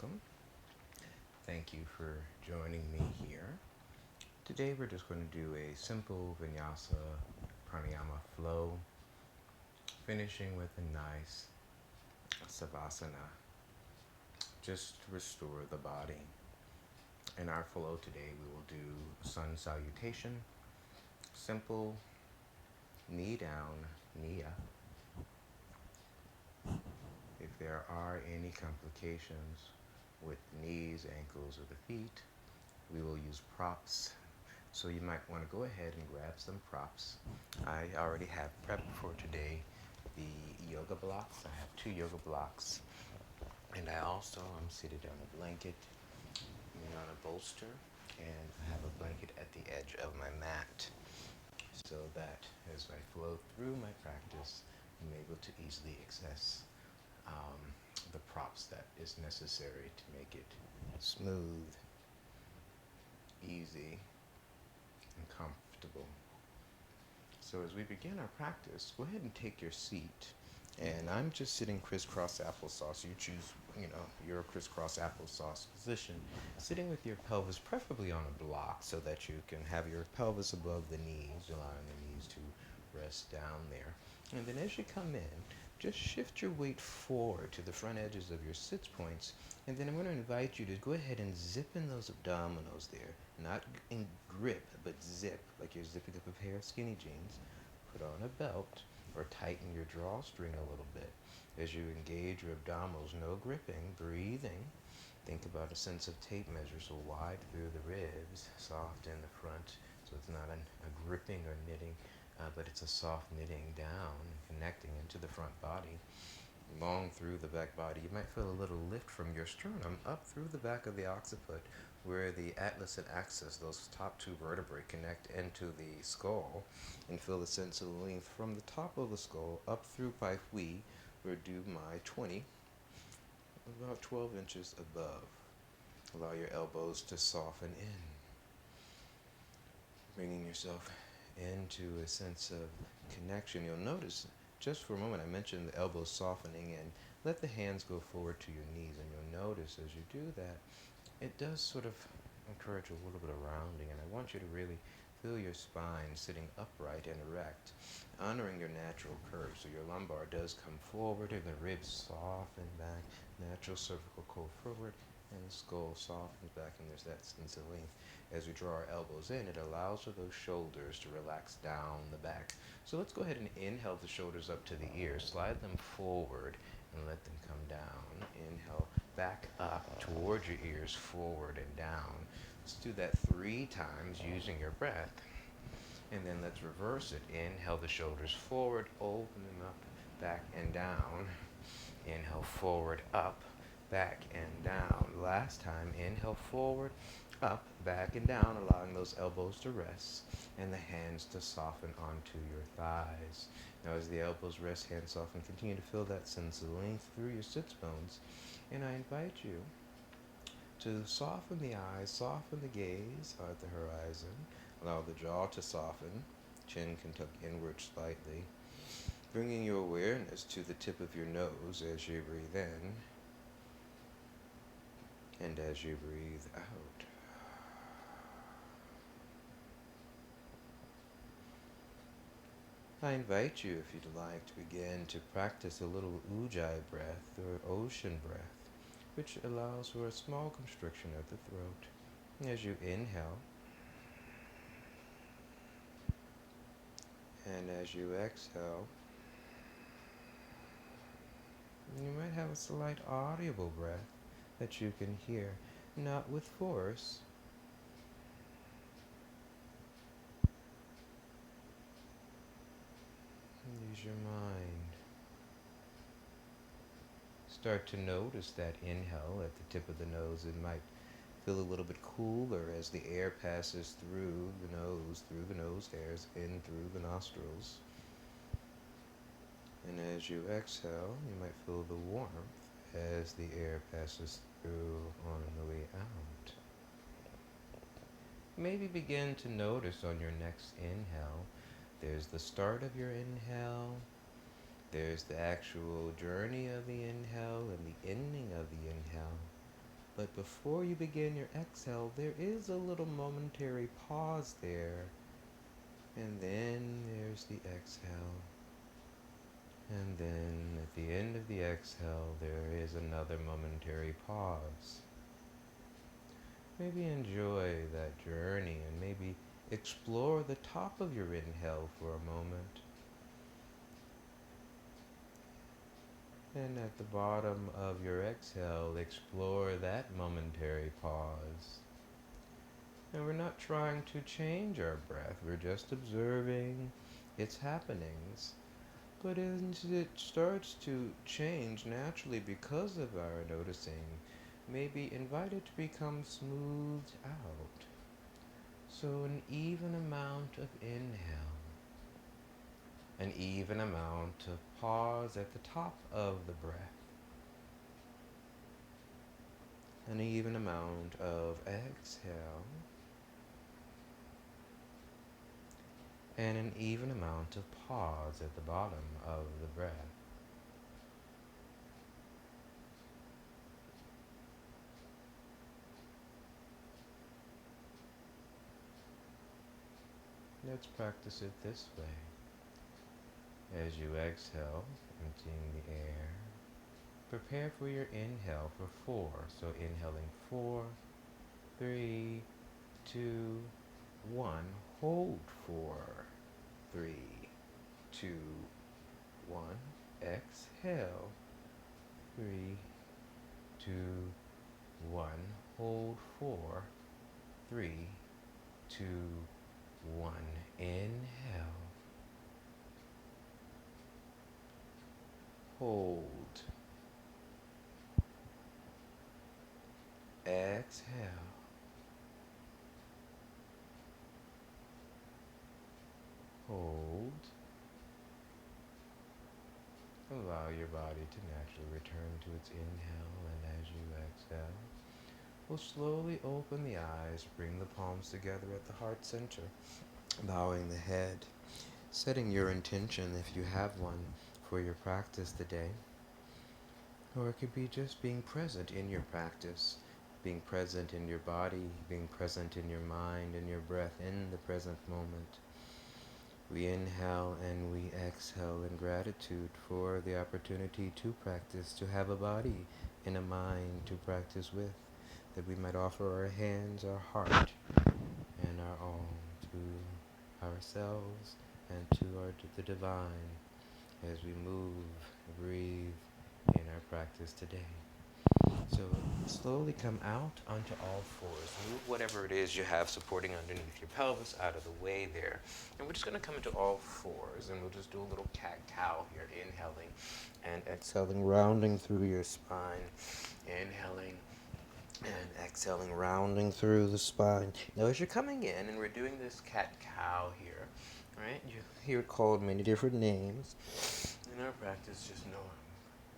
welcome. Thank you for joining me here. Today we're just going to do a simple Vinyasa pranayama flow, finishing with a nice Savasana, just to restore the body. In our flow today we will do sun salutation, simple knee down, knee up. If there are any complications with knees, ankles, or the feet, we will use props. So you might want to go ahead and grab some props. I already have prepped for today the yoga blocks. I have 2 yoga blocks. And I also am seated on a blanket, on a bolster, and I have a blanket at the edge of my mat so that as I flow through my practice, I'm able to easily access the props that is necessary to make it smooth, easy, and comfortable. So as we begin our practice, go ahead and take your seat. And I'm just sitting crisscross applesauce. You choose, your crisscross applesauce position. Sitting with your pelvis preferably on a block so that you can have your pelvis above the knees, allowing the knees to rest down there. And then as you come in, just shift your weight forward to the front edges of your sits points. And then I'm going to invite you to go ahead and zip in those abdominals there. Not in grip, but zip, like you're zipping up a pair of skinny jeans. Put on a belt or tighten your drawstring a little bit. As you engage your abdominals, no gripping, breathing. Think about a sense of tape measure, so wide through the ribs, soft in the front, so it's not a gripping or knitting, but it's a soft knitting down, connecting into the front body. Long through the back body. You might feel a little lift from your sternum up through the back of the occiput, where the atlas and axis, those top 2 vertebrae, connect into the skull, and feel the sense of length from the top of the skull up through Pai Hui, where do my 20, about 12 inches above. Allow your elbows to soften in, bringing yourself into a sense of connection. You'll notice, just for a moment, I mentioned the elbows softening in. Let the hands go forward to your knees, and you'll notice as you do that, it does sort of encourage a little bit of rounding, and I want you to really feel your spine sitting upright and erect, honoring your natural curve. So your lumbar does come forward, and the ribs soften back, natural cervical curve forward, and the skull softens back, and there's that sense of length. As we draw our elbows in, it allows for those shoulders to relax down the back. So let's go ahead and inhale the shoulders up to the ears, slide them forward, and let them come down. Inhale back up towards your ears, forward and down. Let's do that 3 times using your breath. And then let's reverse it. Inhale the shoulders forward, open them up, back and down. Inhale forward, up, back and down. Last time, inhale forward, up, back and down, allowing those elbows to rest and the hands to soften onto your thighs. Now as the elbows rest, hands soften, continue to feel that sense of length through your sits bones. And I invite you to soften the eyes, soften the gaze at the horizon. Allow the jaw to soften, chin can tuck inward slightly. Bringing your awareness to the tip of your nose as you breathe in and as you breathe out. I invite you, if you'd like, to begin to practice a little ujjayi breath or ocean breath, which allows for a small constriction of the throat. As you inhale, and as you exhale, you might have a slight audible breath that you can hear, not with force. Use your mind. Start to notice that inhale at the tip of the nose. It might feel a little bit cooler as the air passes through the nose hairs, in through the nostrils. And as you exhale, you might feel the warmth as the air passes through on the way out. Maybe begin to notice on your next inhale, there's the start of your inhale, there's the actual journey of the inhale and the ending of the inhale. But before you begin your exhale, there is a little momentary pause there. And then there's the exhale. And then at the end of the exhale, there is another momentary pause. Maybe enjoy that journey and maybe explore the top of your inhale for a moment. And at the bottom of your exhale, explore that momentary pause. And we're not trying to change our breath, we're just observing its happenings. But as it starts to change naturally because of our noticing, maybe invite it to become smoothed out. So an even amount of inhale, an even amount of pause at the top of the breath, an even amount of exhale, and an even amount of pause at the bottom of the breath. Let's practice it this way. As you exhale, emptying the air, prepare for your inhale for 4. So inhaling 4, 3, 2, 1. Hold 4, 3, 2, 1. Exhale. 3, 2, 1. Hold 4, 3, 2, 1. Inhale. Hold. Exhale. Hold. Allow your body to naturally return to its inhale, and as you exhale, we'll slowly open the eyes, bring the palms together at the heart center, bowing the head, setting your intention if you have one for your practice today. Or it could be just being present in your practice, being present in your body, being present in your mind and your breath in the present moment. We inhale and we exhale in gratitude for the opportunity to practice, to have a body and a mind to practice with, that we might offer our hands, our heart, and our all to ourselves and to the divine as we move, breathe in our practice today. So slowly come out onto all fours. Move whatever it is you have supporting underneath your pelvis out of the way there. And we're just going to come into all fours, and we'll just do a little cat-cow here, inhaling and exhaling, rounding through your spine. Inhaling and exhaling, rounding through the spine. Now as you're coming in, and we're doing this cat-cow here, right? You hear it called many different names. In our practice, just know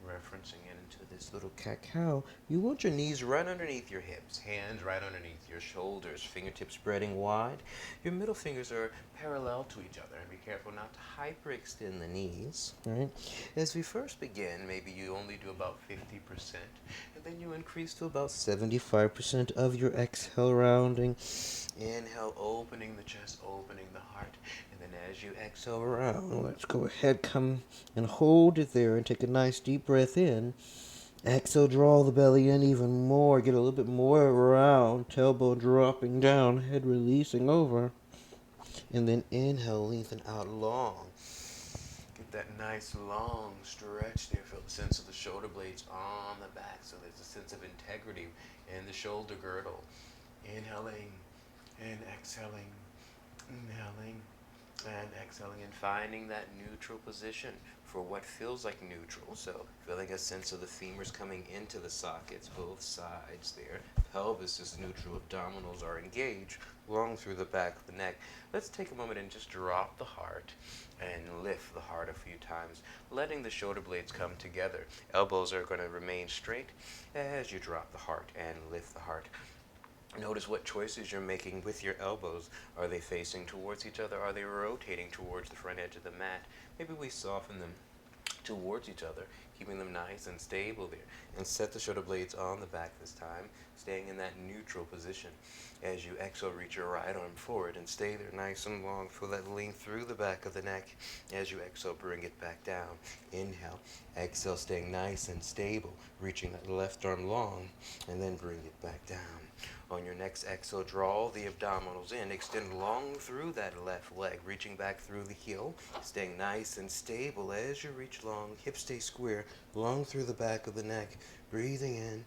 I'm referencing it into this little cat-cow. You want your knees right underneath your hips, hands right underneath your shoulders, fingertips spreading wide. Your middle fingers are parallel to each other, and be careful not to hyperextend the knees. Right? As we first begin, maybe you only do about 50%, and then you increase to about 75% of your exhale, rounding. Inhale, opening the chest, opening the heart. And then as you exhale around, let's go ahead, come and hold it there and take a nice deep breath in. Exhale, draw the belly in even more. Get a little bit more around. Tailbone dropping down, head releasing over. And then inhale, lengthen out long. Get that nice long stretch there. Feel the sense of the shoulder blades on the back. So there's a sense of integrity in the shoulder girdle. Inhaling and exhaling. Inhaling and exhaling, and finding that neutral position for what feels like neutral. So feeling a sense of the femurs coming into the sockets, both sides there. Pelvis is neutral, abdominals are engaged, long through the back of the neck. Let's take a moment and just drop the heart and lift the heart a few times, letting the shoulder blades come together. Elbows are going to remain straight as you drop the heart and lift the heart. Notice what choices you're making with your elbows. Are they facing towards each other? Are they rotating towards the front edge of the mat? Maybe we soften them towards each other, keeping them nice and stable there. And set the shoulder blades on the back this time, staying in that neutral position. As you exhale, reach your right arm forward and stay there nice and long. Feel that length through the back of the neck. As you exhale, bring it back down. Inhale, exhale, staying nice and stable, reaching that left arm long, and then bring it back down. On your next exhale, draw the abdominals in, extend long through that left leg, reaching back through the heel, staying nice and stable as you reach long. Hips stay square, long through the back of the neck. Breathing in,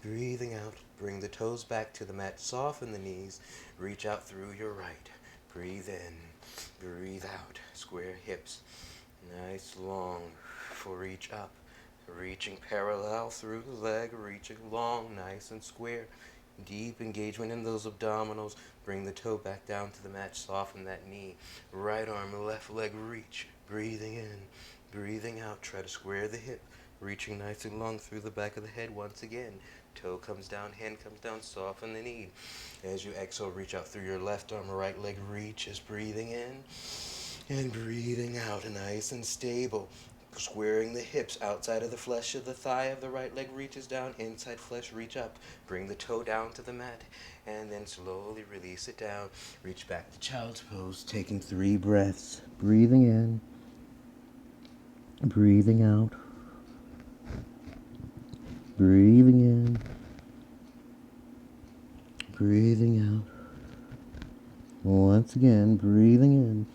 breathing out. Bring the toes back to the mat, soften the knees, reach out through your right. Breathe in, breathe out. Square hips, nice long. For reach up, reaching parallel through the leg, reaching long, nice and square. Deep engagement in those abdominals. Bring the toe back down to the mat, soften that knee. Right arm, left leg, reach. Breathing in, breathing out. Try to square the hip, reaching nice and long through the back of the head once again. Toe comes down, hand comes down, soften the knee. As you exhale, reach out through your left arm, right leg reaches. Breathing in and breathing out, nice and stable. Squaring the hips outside of the flesh of the thigh of the right leg reaches down, inside flesh reach up. Bring the toe down to the mat and then slowly release it down. Reach back to child's pose, taking 3 breaths. Breathing in, breathing out, breathing in, breathing out. Once again, breathing in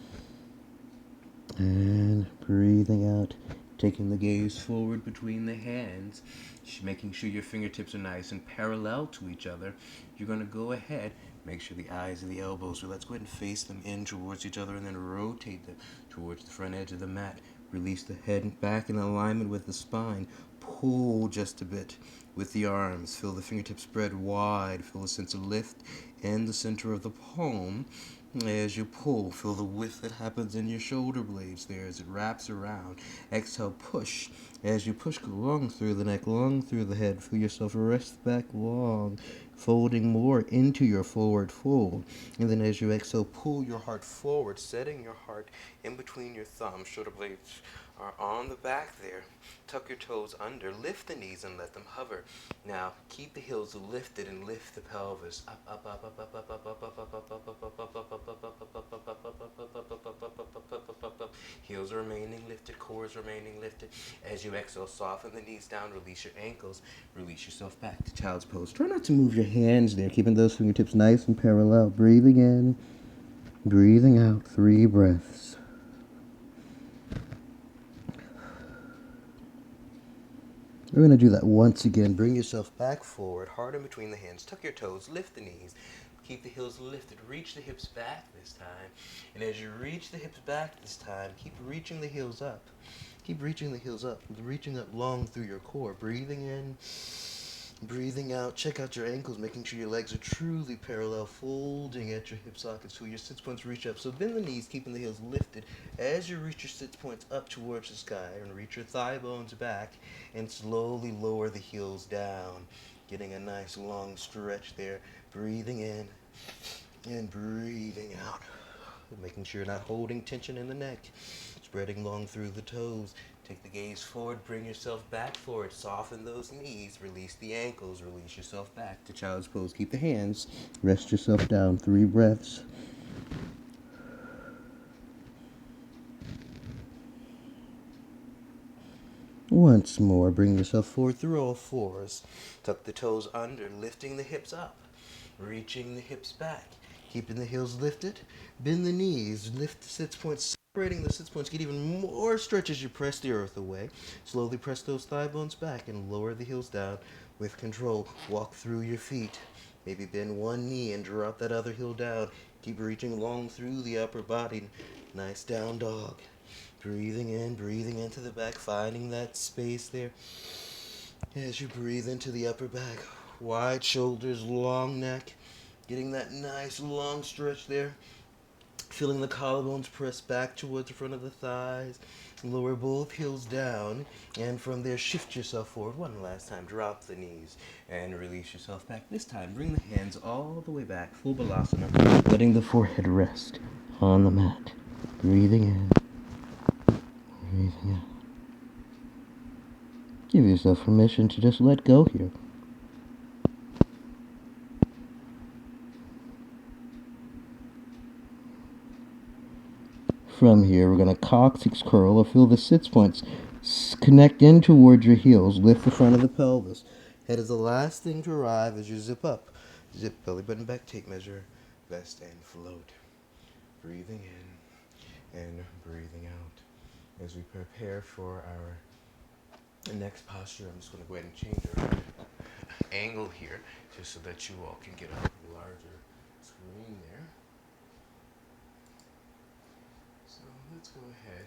and breathing out, taking the gaze forward between the hands, making sure your fingertips are nice and parallel to each other. You're going to go ahead, make sure the eyes and the elbows, so let's go ahead and face them in towards each other and then rotate them towards the front edge of the mat. Release the head back in alignment with the spine. Pull just a bit with the arms. Feel the fingertips spread wide. Feel a sense of lift in the center of the palm. As you pull, feel the width that happens in your shoulder blades there as it wraps around. Exhale, push. As you push, go long through the neck, long through the head. Feel yourself rest back long, folding more into your forward fold. And then as you exhale, pull your heart forward, setting your heart in between your thumbs. Shoulder blades are on the back there. Tuck your toes under, lift the knees and let them hover. Now keep the heels lifted and lift the pelvis up, up, up, up, up, up, up, up, up, up, up, up, up, up, up, up, up, up, up. Heels remaining lifted, cores remaining lifted. As you exhale, soften the knees down, release your ankles, release yourself back to child's pose. Try not to move your hands there, keeping those fingertips nice and parallel. Breathing in, breathing out, 3 breaths. We're going to do that once again. Bring yourself back forward, hard in between the hands. Tuck your toes, lift the knees. Keep the heels lifted. Reach the hips back this time. And as you reach the hips back this time, keep reaching the heels up. Keep reaching the heels up. Reaching up long through your core. Breathing in, breathing out. Check out your ankles, making sure your legs are truly parallel, folding at your hip sockets so your sits points reach up. So bend the knees, keeping the heels lifted as you reach your sits points up towards the sky, and reach your thigh bones back and slowly lower the heels down, getting a nice long stretch there. Breathing in and breathing out, making sure you're not holding tension in the neck. Spreading long through the toes. Take the gaze forward, bring yourself back forward, soften those knees, release the ankles, release yourself back to child's pose. Keep the hands, rest yourself down, 3 breaths. Once more, bring yourself forward through all fours. Tuck the toes under, lifting the hips up, reaching the hips back, keeping the heels lifted. Bend the knees, lift the sits points, separating the sits points. Get even more stretch as you press the earth away. Slowly press those thigh bones back and lower the heels down with control. Walk through your feet. Maybe bend one knee and drop that other heel down. Keep reaching long through the upper body. Nice down dog. Breathing in, breathing into the back, finding that space there. As you breathe into the upper back, wide shoulders, long neck, getting that nice long stretch there. Feeling the collarbones press back towards the front of the thighs. Lower both heels down, and from there shift yourself forward one last time. Drop the knees and release yourself back. This time bring the hands all the way back, full balasana, letting the forehead rest on the mat. Breathing in, breathing out. Give yourself permission to just let go here. From here, we're going to Coccyx Curl or feel the sits points connect in towards your heels. Lift the front of the pelvis. Head is the last thing to arrive as you zip up. Zip belly button back, tape measure, vest and float. Breathing in and breathing out. As we prepare for our next posture, I'm just going to go ahead and change our angle here just so that you all can get a larger screen there. So let's go ahead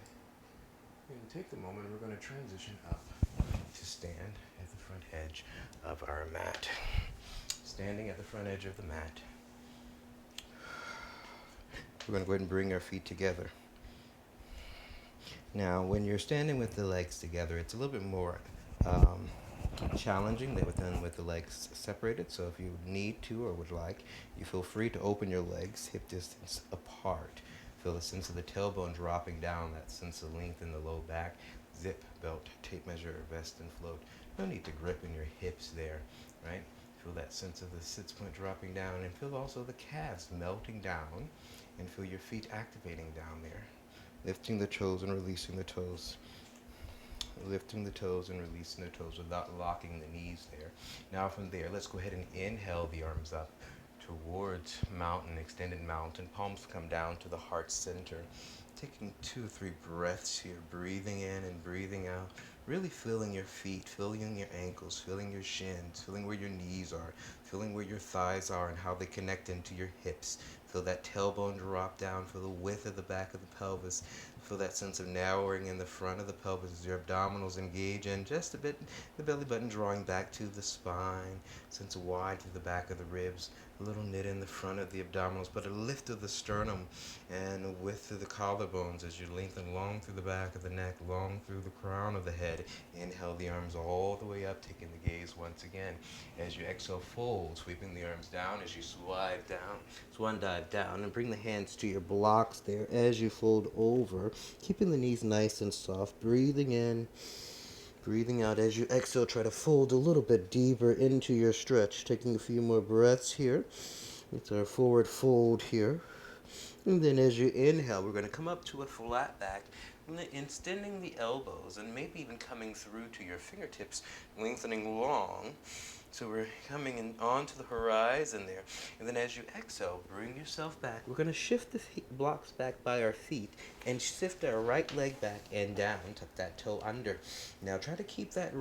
and take the moment. We're going to transition up to stand at the front edge of our mat. Standing at the front edge of the mat. We're going to go ahead and bring our feet together. Now, when you're standing with the legs together, it's a little bit more challenging than with the legs separated. So if you need to or would like, you feel free to open your legs hip distance apart. Feel the sense of the tailbone dropping down, that sense of length in the low back. Zip, belt, tape measure, vest, and float. No need to grip in your hips there, right? Feel that sense of the sits point dropping down, and feel also the calves melting down, and feel your feet activating down there. Lifting the toes and releasing the toes. Lifting the toes and releasing the toes without locking the knees there. Now from there, let's go ahead and inhale the arms up towards mountain, extended mountain. Palms come down to the heart center. Taking 2 or 3 breaths here, breathing in and breathing out. Really feeling your feet, feeling your ankles, feeling your shins, feeling where your knees are, feeling where your thighs are and how they connect into your hips. Feel that tailbone drop down, feel the width of the back of the pelvis. Feel that sense of narrowing in the front of the pelvis as your abdominals engage in just a bit, the belly button drawing back to the spine. Sense of wide through the back of the ribs, a little knit in the front of the abdominals, but a lift of the sternum and a width through the collarbones as you lengthen long through the back of the neck, long through the crown of the head. Inhale the arms all the way up, taking the gaze once again. As you exhale, fold, sweeping the arms down as you swan dive down, and bring the hands to your blocks there as you fold over, keeping the knees nice and soft, breathing in, breathing out. As you exhale, try to fold a little bit deeper into your stretch, taking a few more breaths here. It's our forward fold here. And then as you inhale, we're going to come up to a flat back, extending the elbows and maybe even coming through to your fingertips, lengthening long. So we're coming in onto the horizon there. And then as you exhale, bring yourself back. We're going to shift the blocks back by our feet and shift our right leg back and down. Tuck that toe under. Now try to keep that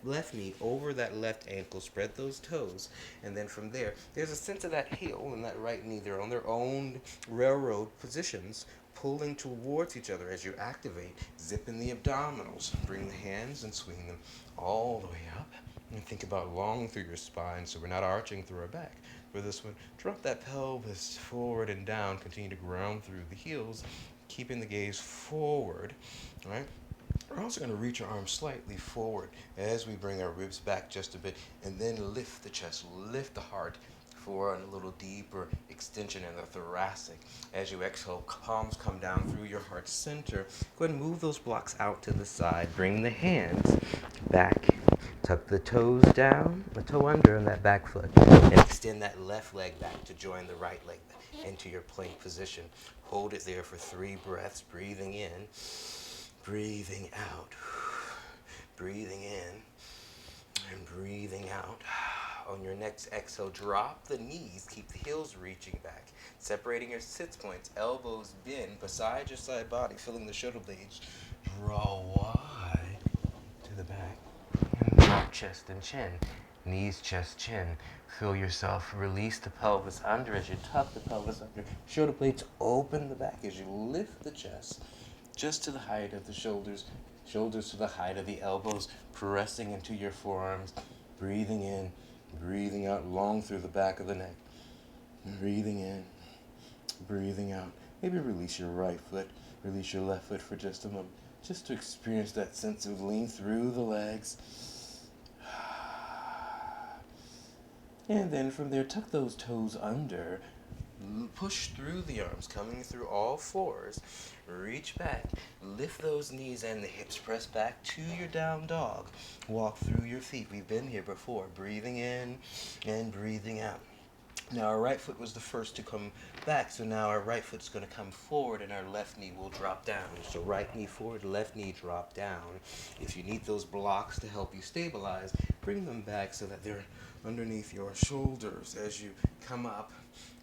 left knee over that left ankle. Spread those toes. And then from there, there's a sense of that heel and that right knee. They're on their own railroad positions, pulling towards each other as you activate. Zip in the abdominals. Bring the hands and swing them all the way up. And think about long through your spine so we're not arching through our back. For this one, drop that pelvis forward and down. Continue to ground through the heels, keeping the gaze forward. All right? We're also going to reach our arms slightly forward as we bring our ribs back just a bit, and then lift the chest, lift the heart for a little deeper extension in the thoracic. As you exhale, palms come down through your heart center. Go ahead and move those blocks out to the side. Bring the hands back. Tuck the toes down, the toe under on that back foot, and extend that left leg back to join the right leg into your plank position. Hold it there for 3 breaths, breathing in, breathing out, breathing in, and breathing out. On your next exhale, drop the knees, keep the heels reaching back, separating your sits points, elbows bend beside your side body, feeling the shoulder blades draw wide to the back. Drop chest and chin, knees, chest, chin. Feel yourself release the pelvis under as you tuck the pelvis under. Shoulder blades open the back as you lift the chest just to the height of the shoulders, shoulders to the height of the elbows, pressing into your forearms, breathing in, breathing out long through the back of the neck. Breathing in, breathing out. Maybe release your right foot, release your left foot for just a moment, just to experience that sense of lean through the legs. And then from there, tuck those toes under, Push through the arms, coming through all fours. Reach back, lift those knees and the hips, press back to your down dog. Walk through your feet. We've been here before. Breathing in and breathing out. Now our right foot was the first to come back, so now our right foot's going to come forward and our left knee will drop down. So right knee forward, left knee drop down. If you need those blocks to help you stabilize, bring them back so that they're underneath your shoulders as you come up.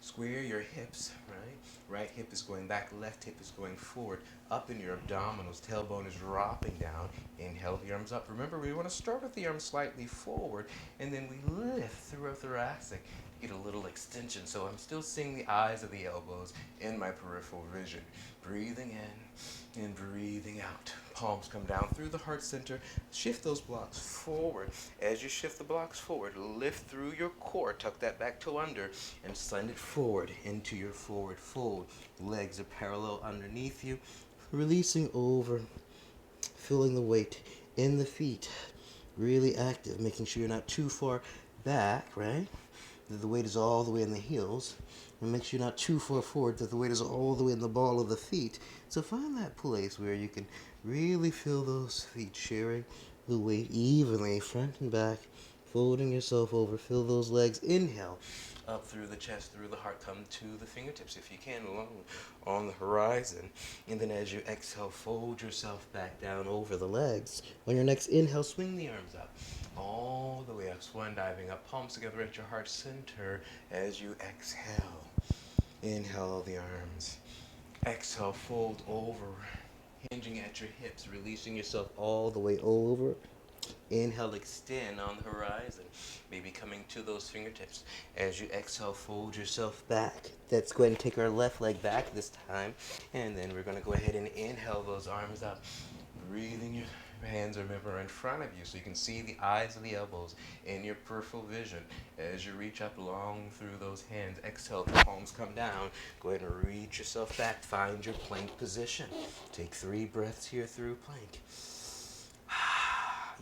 Square your hips, right? Right hip is going back, left hip is going forward. Up in your abdominals, tailbone is dropping down. Inhale the arms up. Remember, we want to start with the arms slightly forward, and then we lift through our thoracic. Get a little extension, so I'm still seeing the eyes of the elbows in my peripheral vision. Breathing in and breathing out. Palms come down through the heart center. Shift those blocks forward. As you shift the blocks forward, lift through your core. Tuck that back toe under and send it forward into your forward fold. Legs are parallel underneath you. Releasing over. Feeling the weight in the feet. Really active, making sure you're not too far back, right? That the weight is all the way in the heels, and make sure you're not too far forward, that the weight is all the way in the ball of the feet. So find that place where you can really feel those feet sharing the weight evenly, front and back, folding yourself over. Feel those legs. Inhale, up through the chest, through the heart, come to the fingertips if you can, along on the horizon. And then as you exhale, fold yourself back down over the legs. On your next inhale, swing the arms up. All the way up, swan diving up, palms together at your heart center as you exhale. Inhale the arms. Exhale, fold over, hinging at your hips, releasing yourself all the way over. Inhale, extend on the horizon, maybe coming to those fingertips. As you exhale, fold yourself back. Let's go ahead and take our left leg back this time. And then we're going to go ahead and inhale those arms up. Breathing your hands, remember, in front of you so you can see the eyes of the elbows in your peripheral vision. As you reach up long through those hands, exhale, the palms come down. Go ahead and reach yourself back. Find your plank position. Take 3 breaths here through plank.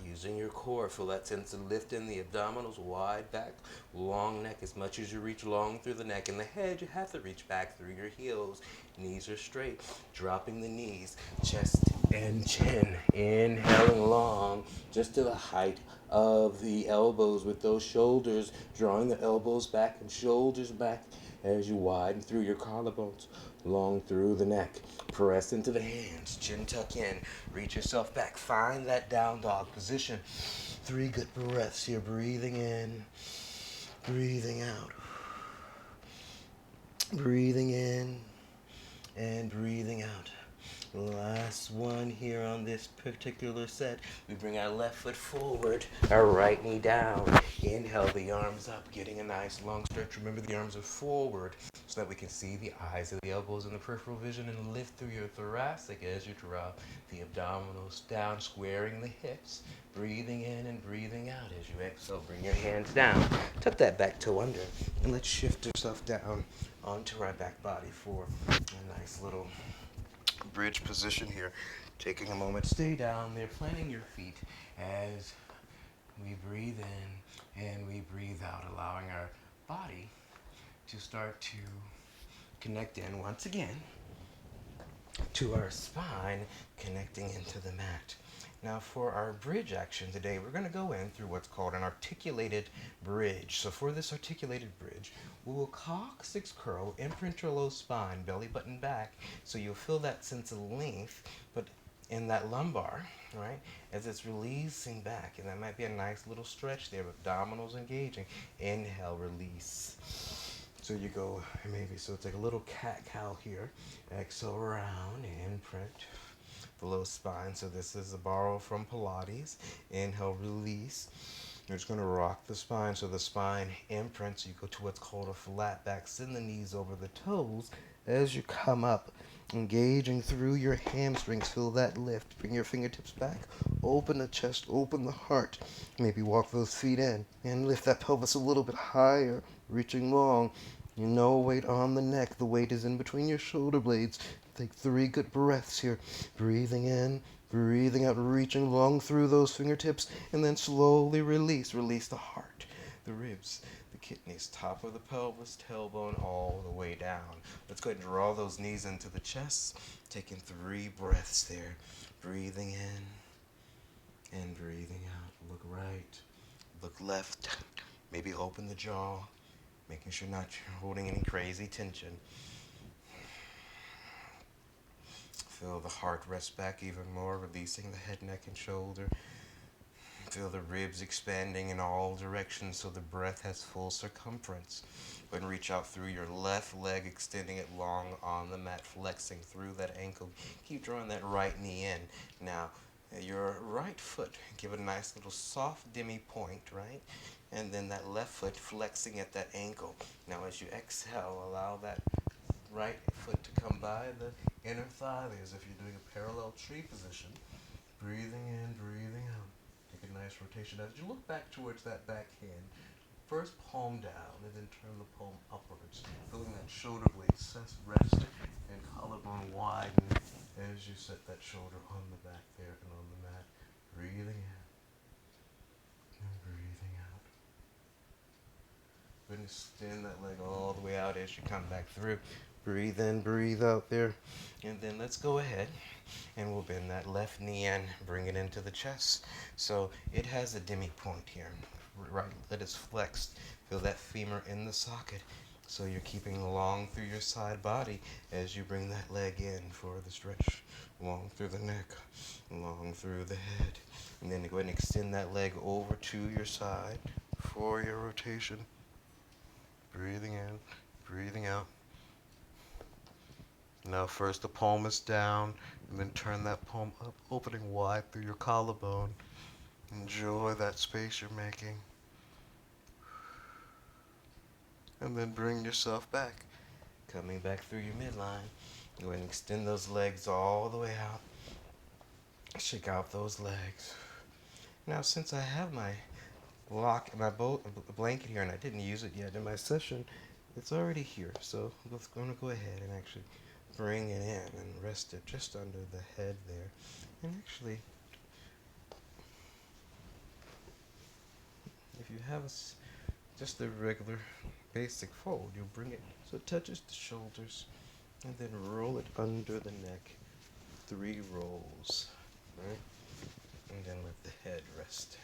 Using your core, feel that sense of lift in the abdominals, wide back, long neck. As much as you reach long through the neck and the head, you have to reach back through your heels. Knees are straight, dropping the knees, chest and chin. Inhaling long, just to the height of the elbows with those shoulders, drawing the elbows back and shoulders back as you widen through your collarbones, long through the neck. Press into the hands, chin tuck in, reach yourself back. Find that down dog position. 3 good breaths here, breathing in, breathing out. Breathing in and breathing out. Last one here on this particular set. We bring our left foot forward, our right knee down. Inhale the arms up, getting a nice long stretch. Remember, the arms are forward so that we can see the eyes of the elbows in the peripheral vision, and lift through your thoracic as you drop the abdominals down, squaring the hips. Breathing in and breathing out as you exhale. Bring your hands down. Tuck that back toe under, and let's shift yourself down onto our back body for a nice little bridge position here. Taking a moment, stay down there, planting your feet as we breathe in and we breathe out, allowing our body to start to connect in once again to our spine, connecting into the mat. Now for our bridge action today, we're going to go in through what's called an articulated bridge. So for this articulated bridge, we will Coccyx curl, imprint your low spine, belly button back, so you'll feel that sense of length, but in that lumbar, right, as it's releasing back. And that might be a nice little stretch there, abdominals engaging. Inhale, release. So you go, maybe, so it's like a little cat-cow here. Exhale, round, imprint the low spine. So this is a borrow from Pilates. Inhale, release. You're just going to rock the spine. So the spine imprints. You go to what's called a flat back. Send the knees over the toes as you come up, engaging through your hamstrings. Feel that lift. Bring your fingertips back. Open the chest. Open the heart. Maybe walk those feet in and lift that pelvis a little bit higher, reaching long. No weight on the neck. The weight is in between your shoulder blades. Take 3 good breaths here. Breathing in, breathing out, reaching long through those fingertips, and then slowly release. Release the heart. the ribs, the kidneys, top of the pelvis, tailbone, all the way down. Let's go ahead and draw those knees into the chest, taking 3 breaths there. Breathing in and breathing out. Look right, look left, maybe open the jaw, making sure not holding any crazy tension. Feel the heart rest back even more, releasing the head, neck, and shoulder. Feel the ribs expanding in all directions so the breath has full circumference. Go ahead and reach out through your left leg, extending it long on the mat, flexing through that ankle. Keep drawing that right knee in. Now, your right foot, give it a nice little soft demi point, right? And then that left foot flexing at that ankle. Now, as you exhale, allow that right foot to come by the inner thigh as if you're doing a parallel tree position. Breathing in, breathing out. Take a nice rotation. As you look back towards that back hand, first palm down and then turn the palm upwards. Feeling that shoulder blade rest and collarbone widen as you set that shoulder on the back there and on the mat. Breathing in and breathing out. Go ahead and extend that leg all the way out as you come back through. Breathe in, breathe out there. And then let's go ahead and we'll bend that left knee in, bring it into the chest. So it has a demi point here. Right, let it flexed. Feel that femur in the socket. So you're keeping long through your side body as you bring that leg in for the stretch. Long through the neck, long through the head. And then go ahead and extend that leg over to your side for your rotation. Breathing in, breathing out. Now first the palm is down, and then turn that palm up, opening wide through your collarbone. Enjoy that space you're making. And then bring yourself back. Coming back through your midline. Go ahead and extend those legs all the way out. Shake out those legs. Now since I have my blanket here and I didn't use it yet in my session, it's already here. So I'm going to go ahead and actually bring it in and rest it just under the head there. And actually, if you have just a regular basic fold, you'll bring it so it touches the shoulders and then roll it under the neck. 3 rolls, right? And then let the head rest.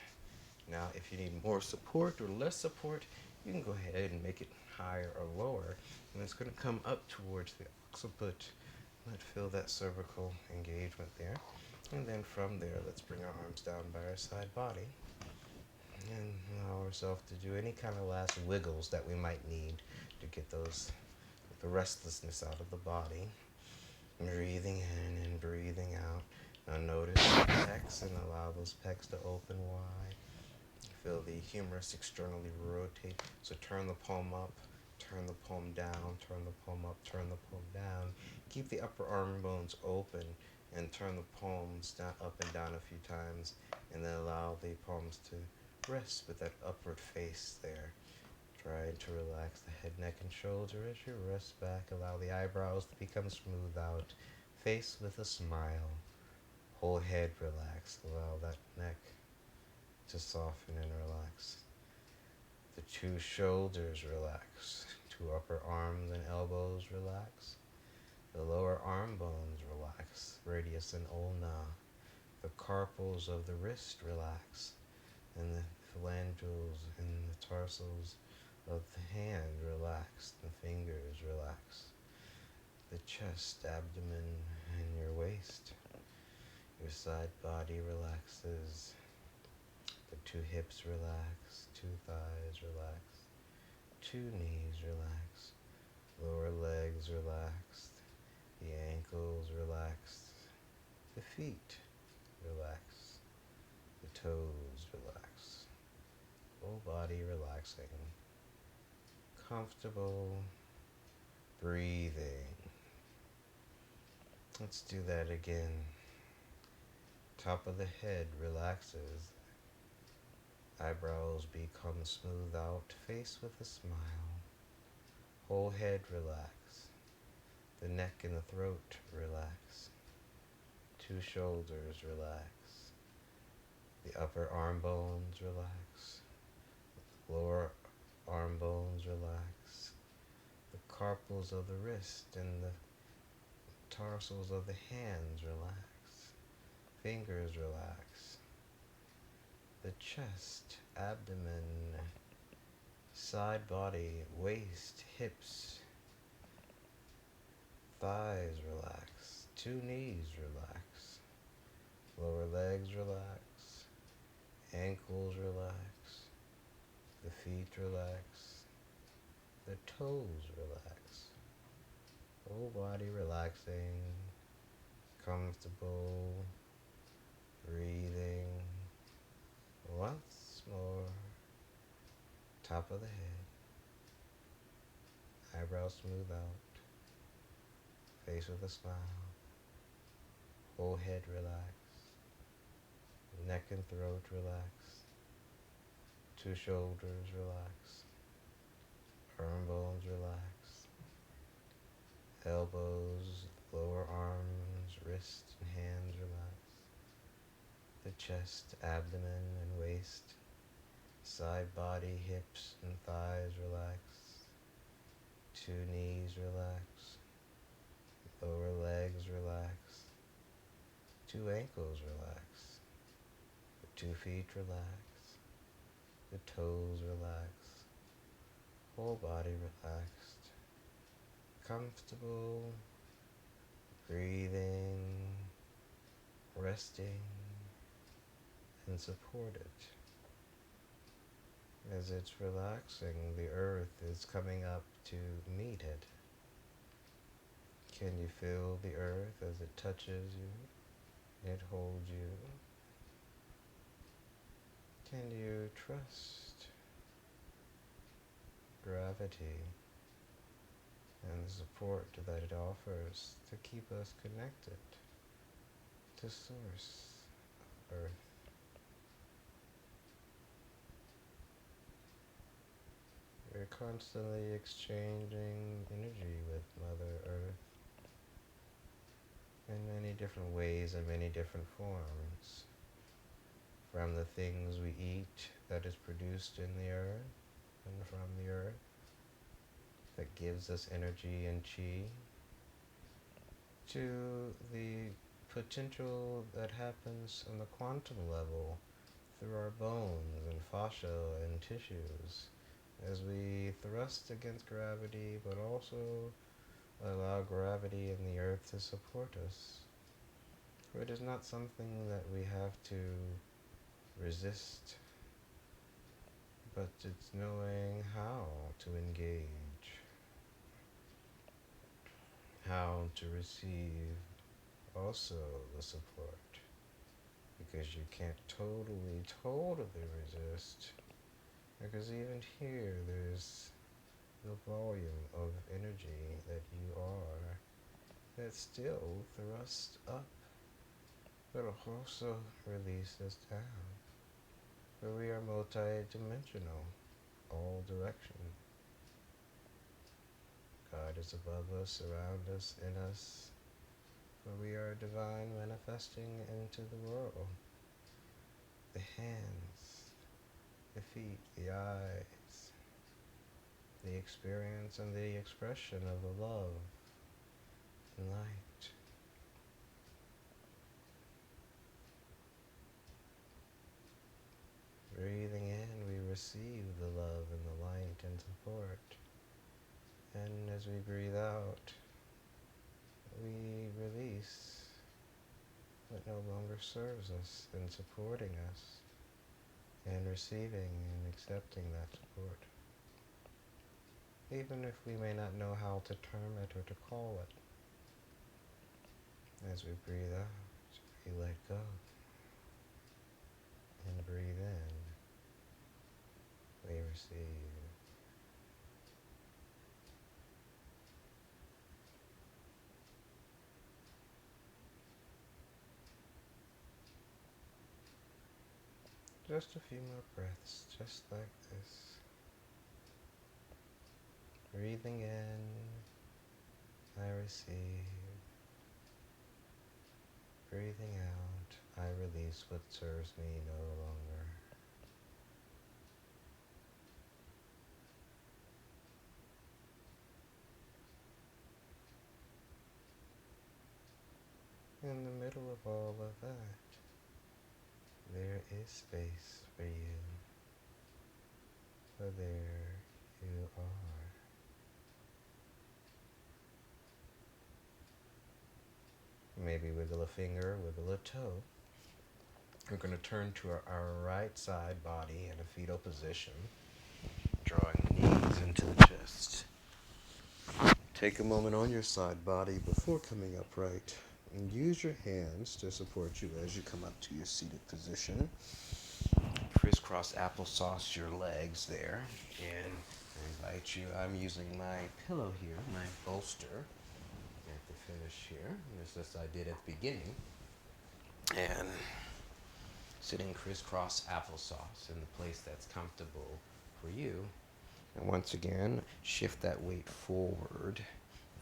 Now, if you need more support or less support, you can go ahead and make it higher or lower. And it's going to come up towards the occiput. Let's feel that cervical engagement there. And then from there, let's bring our arms down by our side body. And allow ourselves to do any kind of last wiggles that we might need to get the restlessness out of the body. Breathing in and breathing out. Now notice the pecs and allow those pecs to open wide. Feel the humerus externally rotate. So turn the palm up, turn the palm down, turn the palm up, turn the palm down. Keep the upper arm bones open and turn the palms down, up and down a few times. And then allow the palms to rest with that upward face there. Try to relax the head, neck, and shoulder as you rest back. Allow the eyebrows to become smooth out. Face with a smile. Whole head relaxed. Allow that neck to soften and relax. The 2 shoulders relax. 2 upper arms and elbows relax. The lower arm bones relax. Radius and ulna. The carpals of the wrist relax. And the phalanges and the tarsals of the hand relax. The fingers relax. The chest, abdomen, and your waist. Your side body relaxes. The 2 hips relax. 2 thighs relax. 2 knees relax. Lower legs relaxed. The ankles relaxed. The feet relax. The toes relax. Whole body relaxing. Comfortable. Breathing. Let's do that again. Top of the head relaxes. Eyebrows become smooth out. Face with a smile. Whole head relax. The neck and the throat relax. 2 shoulders relax. The upper arm bones relax. Lower bones relax. The carpals of the wrist and the tarsals of the hands relax. Fingers relax. The chest, abdomen, side body, waist, hips, thighs relax. 2 knees relax. Lower legs relax. Ankles relax. The feet relax. The toes relax. Whole body relaxing. Comfortable. Breathing. Once more. Top of the head. Eyebrows smooth out. Face with a smile. Whole head relax. Neck and throat relax. 2 shoulders relax. Arm bones relax. Elbows, lower arms, wrists and hands relax. The chest, abdomen and waist. Side body, hips and thighs relax. 2 knees relax. Lower legs relax. 2 ankles relax. The 2 feet relax. The toes relax. Whole body relaxed. Comfortable. Breathing. Resting. And supported. As it's relaxing, the earth is coming up to meet it. Can you feel the earth as it touches you? It holds you. Can you trust gravity and the support that it offers to keep us connected to Source, Earth? We're constantly exchanging energy with Mother Earth in many different ways and many different forms. From the things we eat that is produced in the earth and from the earth that gives us energy and chi, to the potential that happens on the quantum level through our bones and fascia and tissues as we thrust against gravity but also allow gravity and the earth to support us. For it is not something that we have to resist, but it's knowing how to engage, how to receive also the support, because you can't totally resist, because even here there's the volume of energy that you are that still thrusts up, but also releases down. For we are multi-dimensional, all direction. God is above us, around us, in us, for we are divine manifesting into the world. The hands, the feet, the eyes, the experience and the expression of the love and light. Breathing in, we receive the love and the light and support. And as we breathe out, we release what no longer serves us in supporting us and receiving and accepting that support. Even if we may not know how to term it or to call it. As we breathe out, we let go. And breathe in, we receive. Just a few more breaths, just like this. Breathing in, I receive. Breathing out, I release what serves me no longer. but there is space for you. So there you are. Maybe wiggle a finger, wiggle a toe. We're going to turn to our right side body in a fetal position, drawing the knees into the chest. Take a moment on your side body before coming upright, and use your hands to support you as you come up to your seated position. Crisscross applesauce your legs there, and I invite you, I'm using my pillow here, my bolster, at the finish here, just as I did at the beginning, and sitting crisscross applesauce in the place that's comfortable for you. And once again, shift that weight forward,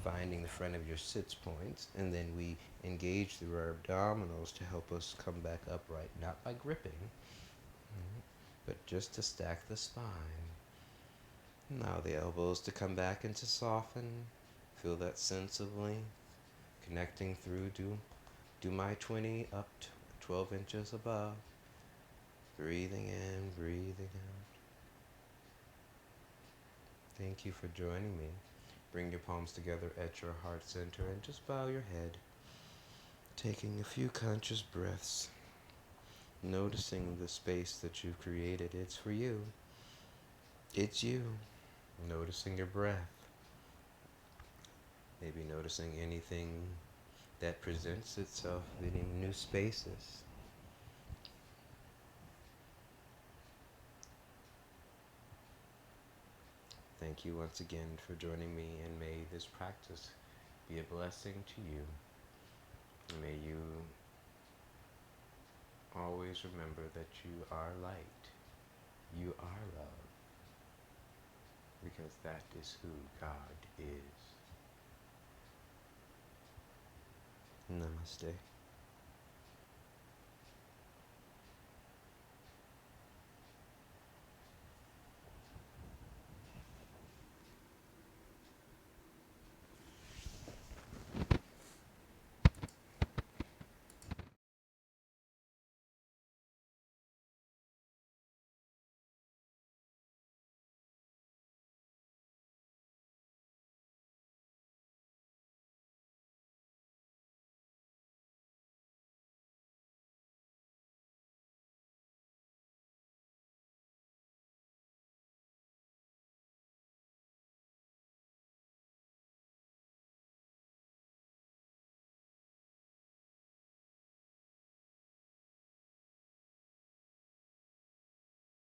finding the front of your sits points, and then we engage through our abdominals to help us come back upright, not by gripping, but just to stack the spine. Now the elbows to come back and to soften. Feel that sense of length, connecting through do my 20 up to 12 inches above. Breathing in, breathing out. Thank you for joining me. Bring your palms together at your heart center and just bow your head. Taking a few conscious breaths. Noticing the space that you've created. It's for you. It's you. Noticing your breath. Maybe noticing anything that presents itself in new spaces. Thank you once again for joining me, and may this practice be a blessing to you. May you always remember that you are light, you are love, because that is who God is. Namaste.